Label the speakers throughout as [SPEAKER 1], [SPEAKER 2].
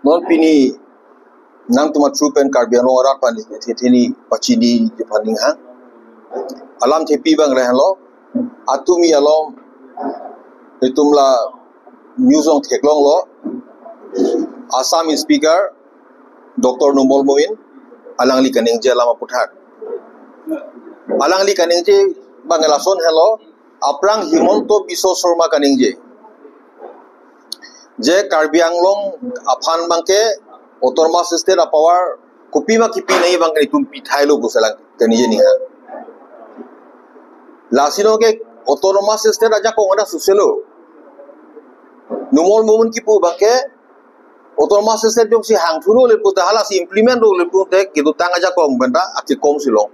[SPEAKER 1] non pini nang tuma trupen karbiano orat pan thethini pachini jepaning ha alam thepi bang rehlo atumi alom itumla newsong theklong lo Assam speaker Dr. Numol Moin alangli kaning je lama puthak alangli kaning je banglason hello aprang himonto biso sorma kaning je Karbi Anglong afan bangke autonomous state power kupima kipi nahi bangke tumpi thailo busalang kaniye ni ha lasino ke autonomous state aja ko ngada suselo numol mumun kipu bangke autonomous state jong si hangthulo le puta hala si implement ro le puta kitu tang aja ko benda ati kom silong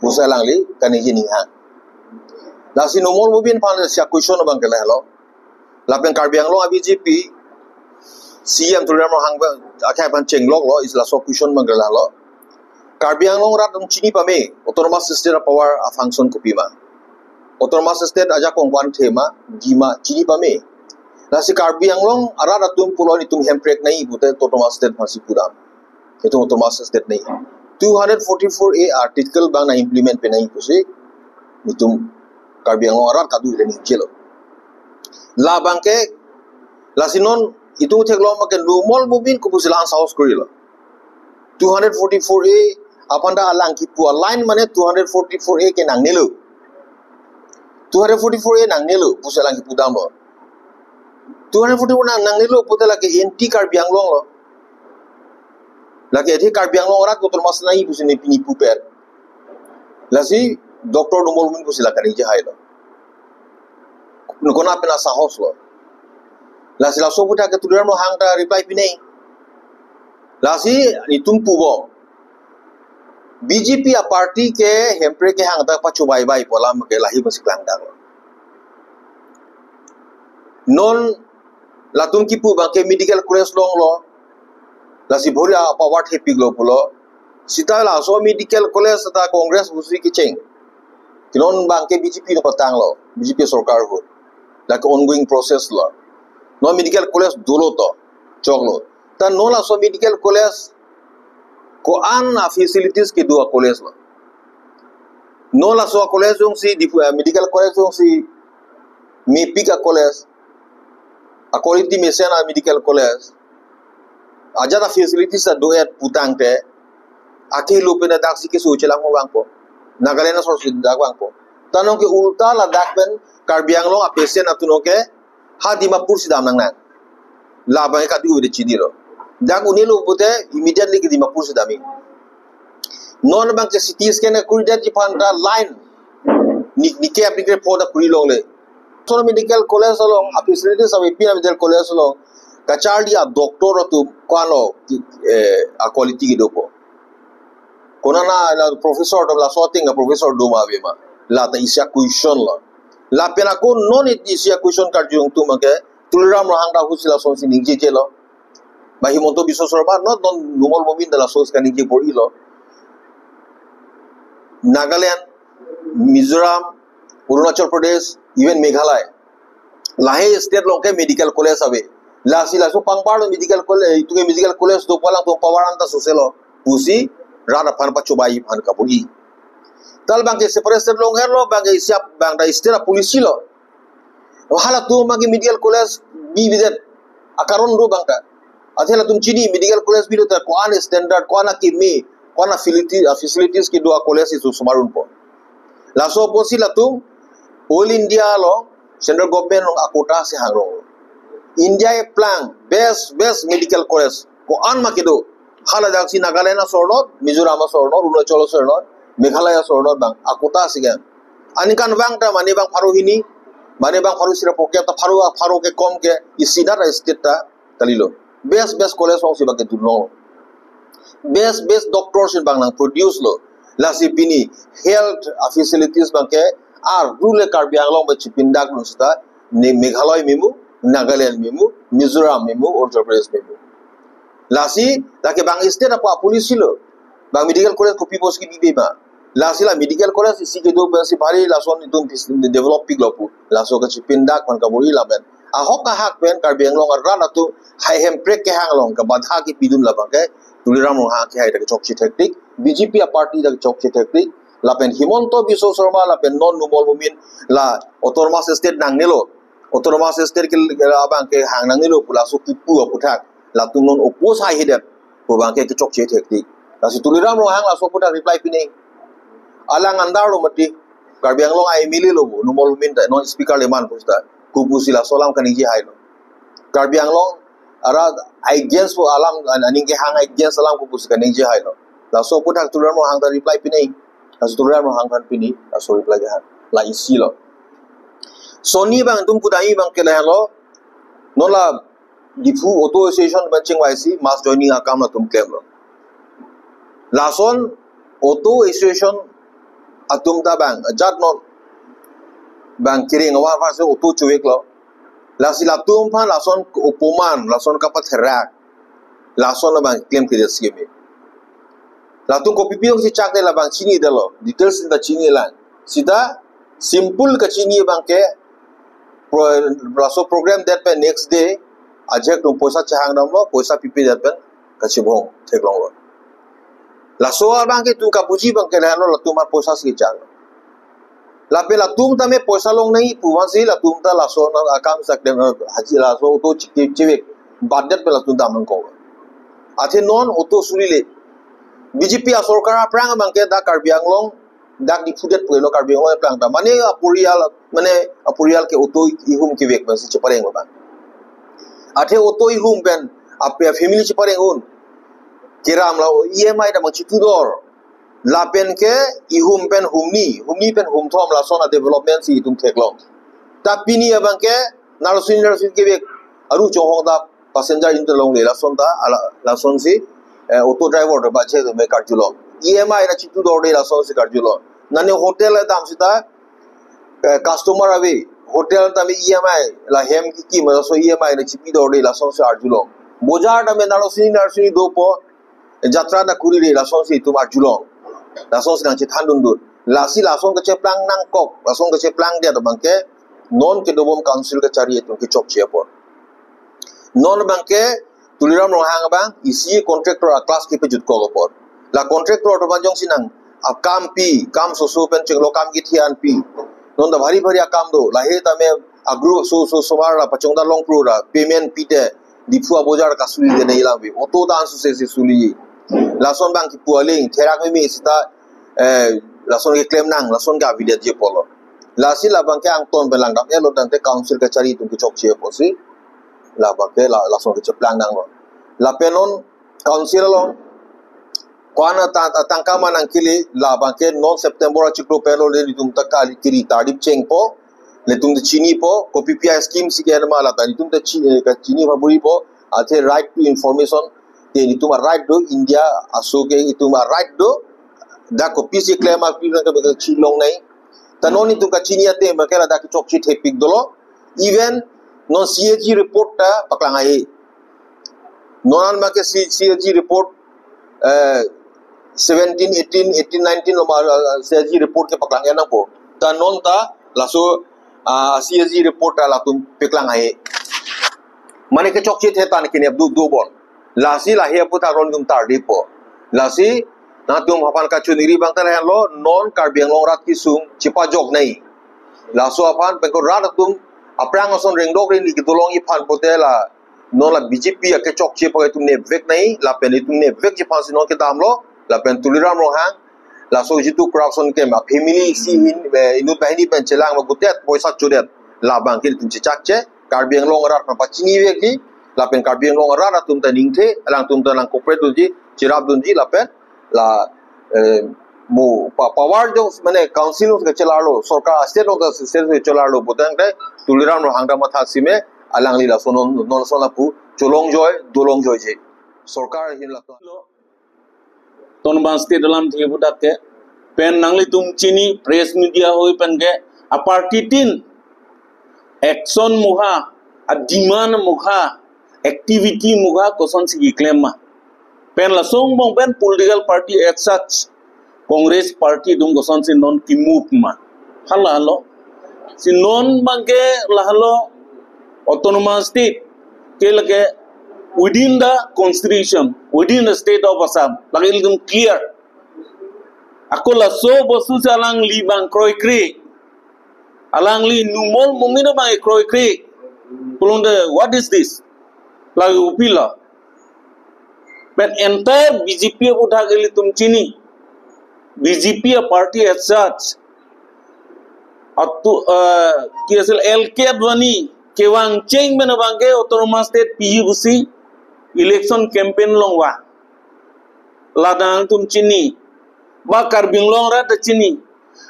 [SPEAKER 1] busalang li kaniye ni ha lasino numol mubin pan sia question bangke la hello Lapen Karbi Anglong BJP CM tular mo hangba akai pan chenglok lo isla so question manggala lo Karbi Anglong rat chini pame autonomous state power a function kupima autonomous state aja kongkwan thema gima chini pame nasi Karbi Anglong ara ratum pulon itum hemprek nai bute autonomous state pasi pura itu autonomous state nai 244A article bang na implement pe nai pusi itum Karbi Anglong ara kadu ni chelo la bangke lasinon itu theklo make numol mubin kupusilan saus korilo 244A apanda alang kipu line mane 244A ke nangnelu 244A nangnelu pusilan kipu damlo 244 nangnelu putela ke NT Karbi Anglong lo lagi ethi Karbi Anglong ora kotor masnai pusine pini puper lasi Dr. Numol mubin pusilakan ije hailo nukona pena sahos lo lasi laso puta ke tuduran mo hangta reply pinai lasi itumpu bo BJP a party ke hempre ke hangta pachu bai bai polam ke lahi basiklang dang non latum kipu bangke medical college long lo lasi bhoria power happy glo pulo sita la so medical college ta congress busri ki cheng kinon bangke BJP no patang lo BJP sarkar ho like ongoing process lo no medical college dolo to choglo ta no la so medical college ko an facilities ke dua college lo no la so college jong si medical college jong si mepika college a quality mesena medical college aja ta facilities ta do et putang te akhi lupena dak si ke so chelang mo bang po nagalena so sid dak bang po tanong ke ulta la dak ben Karbi Anglong a patient atuno ke ha Dimapur sidam nang nang la ba ka du de chidiro dak unilo pute immediately ke Dimapur sidami non bang ke cities ke na kuridat ji panda line ni ke apni ke poda kuri long le so medical college long a facilities of API medical college long kachari a doctor tu kwano a quality ke dopo konana la professor do la sorting a professor do ma vema la ta isya question lo la pena ko non isia question karjung tu make tulram rahang da husila so sin je lo ba himonto biso sorba no non numol momin dala sos kan je bori lo Nagaland Mizoram Arunachal Pradesh even Meghalaya lahe state long ke medical college ave la sila so pangpar medical college tu ke medical college do palang to pawaran ta soselo pusi rada pan pa chobai pan ka bori tal bangke separate long herlo bangke siap bangda istira polisi lo hala tu magi medical college bi bizet akaron do bangka athela tum chini medical college bi ta koan standard koana ki me koana facilities ki do college isu sumarun po la so posi la tu all india lo central government long akota se hangro india e plan best medical college ko an ma kido hala daksi nagalena sorno mizoram sorno arunachal sorno Meghalaya sorno bang akota siga anikan bang ta mani bang faruhini mani bang faru sira poke ta faru ke kom ke isida ra state ta kalilo best college ong siba ke dunno best doctors in bang nang produce lo la sipini health facilities bang ke ar rule Karbi Anglong ba chipindak lo sta ne Meghalaya memu Nagaland memu Mizoram memu Uttar Pradesh memu lasi take bang state apa polisi lo bang medical college kopi pos ki bibema lasila medical college isi ke do si bari lason itu develop piglopu laso ke chipindak man kaburi laben ahok ka hak pen Karbi Anglong ran atu hai hem break ke hang long ka badha ki pidum la bang ke Tuliram Rong Hang ke hai da chokchi tactic BJP a party da chokchi tactic la pen Himonto Biswa Sarma la pen non numol mumin la autonomous state nang nelo autonomous state ke abang ke hang nang nelo pula su tipu puthak la tung non oppose hai hidat ko bang ke chokchi tactic la si Tuliram Rong Hang la so puthak reply pini alang andar lo mati Karbi Anglong ai mili lo numol mumin da non speaker leman pusta kubu sila solam kaniji hai lo Karbi Anglong ara against for alam aning ke hang against alam kubu sila kaniji hai lo la so puthak Tuliram Rong Hang da reply pini la so Tuliram Rong Hang kan pini la so reply ga la isi lo so ni bang tum kudai bang ke la lo non la difu auto association ban ching YC mass joining akam la tum claim lo la son auto association atum ta bang jat non bang kiring awa fa se auto chuek lo la si la tum pha la son opoman la son ka patherak la son la bang claim kire scheme la tum ko pipio si chak de la bang chini de lo details in the chini la sida simple ka chini bang ke la so program that pe next day ajek tum poisa chang dam lo poisa pipi that pe ka chibong thek long lo la so bang ke tu ka puji bang ke la lo la tum mar poisa si chang la pe la tum ta me poisa long nahi puwan si la tum ta la so na akam sak de haji la so to chiwe badet pe la tum ta man ko athe non auto suri le BJP a sorkar prang bang ke da Karbi Anglong dak di fudet puelo Karbi Anglong prang ta mane apurial ke auto ihum ki vek bang si chapareng bang athe auto ihum ben ape family chapareng un kiram la EMI da machi tudor la pen ke ihum pen humni pen hum thom la sona development si tum theklong ta pini bang ke nalsin ke vek aru chong da passenger interlong le la son ta la son si auto driver da bache me karjulo EMI na chitu dorde la son si karjulo nane hotel dam sita customer ave hotel ta me EMI la hem ki ma so EMI na chipi dorde la son si arjulo bojar da me nalsin do po jatra da kuri re la son si tu arjulo la son si nang chithan dundur la si la son ka che plang nang kok la son ka che plang dia da bangke non ke dobom council ka chari tu ki chok che por non bangke Tuliram Rong Hang bang isi contractor a class ki pe jut ko por la contractor to banjong sinang a kam so pen chenglo kam ki thian pi non da bhari akam do la he ta me agru so somar la pachong da long pro ra payment pi de diphua bojar ka suli de nei la bi auto dan su se suli la son bang ki pualing therak me sita la son ki claim nang la son ga video je polo la si la bang ke ang ton belang dam elo dan te council ka chari tu ki chok che po si la bake la son ke plang nang lo la penon council lo kwana tangka manang kili la bake non September chiklo pelo le tum takali kiri tadip cheng po le tum de chini po ko PPI scheme si ke ma la ta tum de chini bhaburi po athe right to information te ni tum right do India asoke tum right do da ko pc claim a pi ka chilong nai tanon ni tum ka chini ate ma kala da ki chok chi thepik dolo even non CAG report ta paklang ai non ma ke CAG report 17 18 19 lo CAG report ke paklang ya po ta non ta laso CAG report ta la tum paklang ai mane ke chok che the ta ni ke du bon lasi la he puta ron dum tar di po lasi na tum hapan ka chuniri bang ta lo non Karbi Anglong rat ki sum chipa jok nai laso apan pe ko rat tum aprang son ringdok rin ki tulong i phan potela no la BJP ke chok che pa tum ne vek nai la pen tum ne vek che phan sino ke damlo la pen Tuliram Rong Hang la so jitu corruption ke ma family si inut bahini pen chelang ma gutet poisa chudet la bang ke tum che chak che Karbi Anglong rat pa chini vek ki la pen Karbi Anglong rat tum ta ning the alang tum ta lang corporate tu ji chirap dun ji la pen la mo power jo mane council ke chelalo sarkar state of the state ke chelalo botang de Tuliram Rong Hang da matha sime alang li la sonon non sona pu cholong joy dolong joy je sarkar hin la
[SPEAKER 2] ton ban state dalam thi budak ke pen nangli tum chini press media hoi pen ke a party tin action muha a demand muha activity muha koson si claim ma pen la song bong pen political party as such Congress party dung koson si non ki move ma halo si non mangke lahalo autonomous state ke lage within the constitution, within the state of Assam lagi ilum clear aku la so bosu alang li bang kroi kri alang li numol mumina bang kroi kri pulunde what is this lagi upila but entire BJP utha geli tum chini BJP a party as such atu kiasel LK Advani kewang cheng bena bangke autonomous state PUC election campaign longwa ladang tum chini ba karbing long ra ta chini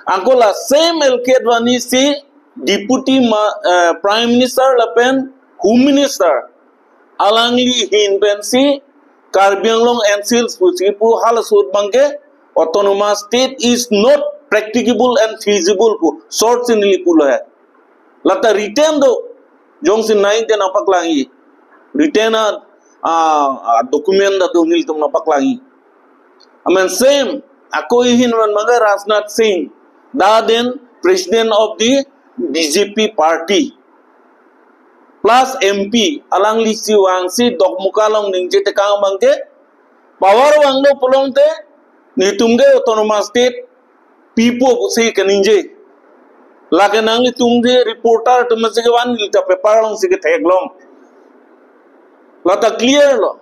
[SPEAKER 2] angola same LK Advani si deputy prime minister lapen home minister alangli hin pensi karbing long encils pusipu halasut bangke autonomous state is not practicable and feasible pu short sinili pulo hai lata return do jong sin naing te napak langi return a document da do nil tum napak langi amen same ako ihin man maga Rajnath Singh da then president of the BJP party plus MP alang li si wang si dok mukalong ningje te kang bangke power wang lo pulong te ni tumge autonomous state people si kaninje lage nangli tumge reporter tumse ke wan li ta paper long si ke theglong lata clear lo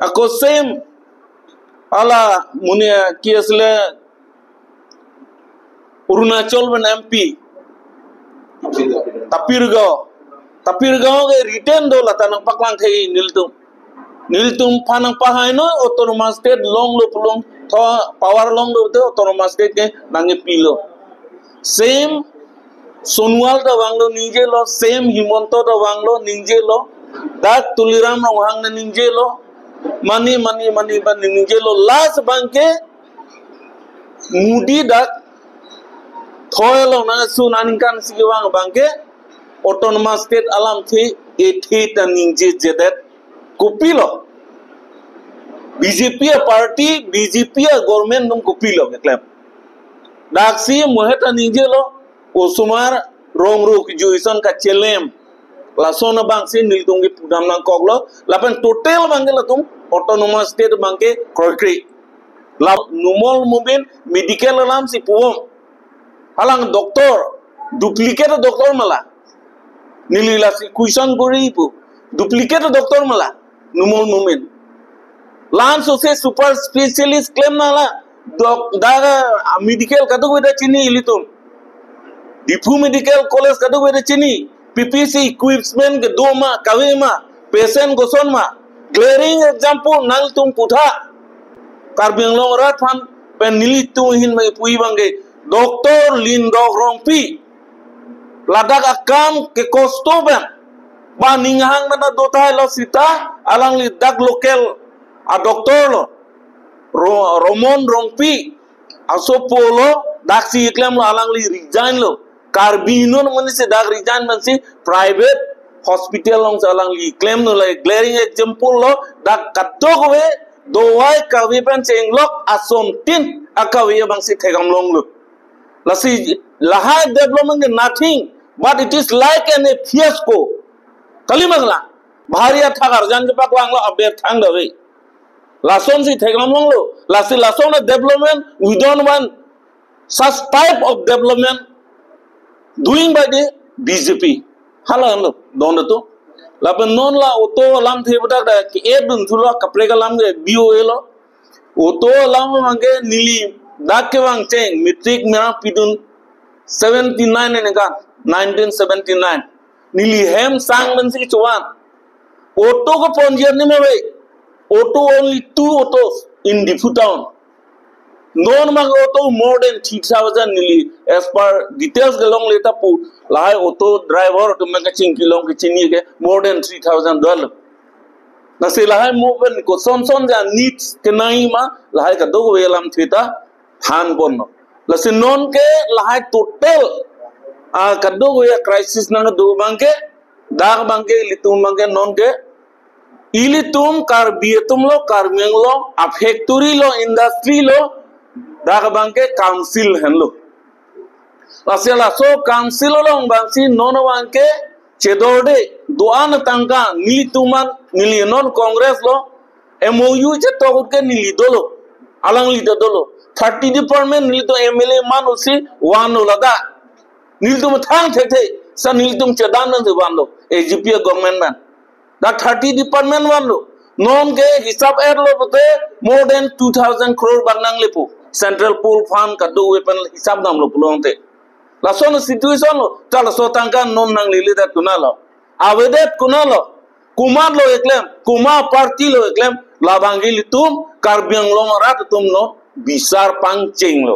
[SPEAKER 2] ako same ala munia kiasle Arunachal ban MP Tapirgaon ke return do lata nang paklang thei niltum phanang pahaino autonomous state long lo pulong power long do autonomous state ke nange pilo same Sonwal da wanglo ninje lo same Himonto da wanglo ninje lo dak Tuliram rohang na ninje lo mani ban ninje lo last bangke mudi dak thoylo na sunaningkan siwang bangke autonomous state alam thi ethi ta ninje jedet kupilo BJP party BJP government num kupilo klap daksi moheta ninje lo osumar rongru juisan ka chelem lasona bangsi niltungi pudam nang koglo lapan total bangke latum autonomous state bangke krokri la numol mubin medical alam si puom halang doktor duplicate doktor mala nilila si kuisan gori pu duplicate doktor mala numol mumin lan so se super specialist claim nala daga medical kadu beda chini ilitum dipu medical college kadu beda chini PPC equipment ke doma kawema patient goson ma glaring example nal tum putha karbeng long rat phan pen nilitu hin mai pui bange doktor lin dok rompi ladak akam ke kosto ben ba ninghang mana dota lo sita alang li dak local a doktor lo romon rompi asopolo dak si iklam lo alang li resign lo karbino mani se dak resign man si private hospital long alang li claim no like glaring example lo dak katok we dowai kawi pen chenglok asom tin akawi bang si thegam long lo lasi lahai development nothing but it is like an fiasco kalimagla bharia thagar jan pak wanglo abet thang dawe lason si thegam long lo lasi lason development we don't want such type of development doing by the BJP halang don to lapan non la auto lam the budak da ki edun thula kapre ka lam ge BOA lo auto lam mange nili dak ke wang cheng metric mera pidun 79 ne ka 1979 nili hem sang man si chuan auto ko ponjer ni me auto only 2 autos in the town non mag auto more than 3000 nili as per details galong leta pu lai auto driver to me ka ching kilong ke chini ke more than 3000 dollar na se lai mo ben ko son ja needs ke nai ma lai ka do welam thita than bon la se non ke lai total a ka do we crisis na do bangke dag bangke litum bangke non ke ilitum kar bietum lo kar menglo a factory lo industry lo dak bangke council henlo lasela so council long bangsi non bangke cedode doan tangka nilituman nilinon Kongres lo MOU je togut ke nilidolo alang lido dolo 30 department nilito MLA man usi wano lada nilitum thang the sa nilitum chedan nan wano AGP government man da 30 department wano non ke hisab lo bote more than 2000 crore bagnang lepu central pool fund kadu weapon hisab nam lo pulonte la sono situation lo chala so tangka non nang lili da tunalo avedet kunalo kumar lo eklem kuma party lo eklem labangi litum karbiang lo marat tum no bisar pangcing lo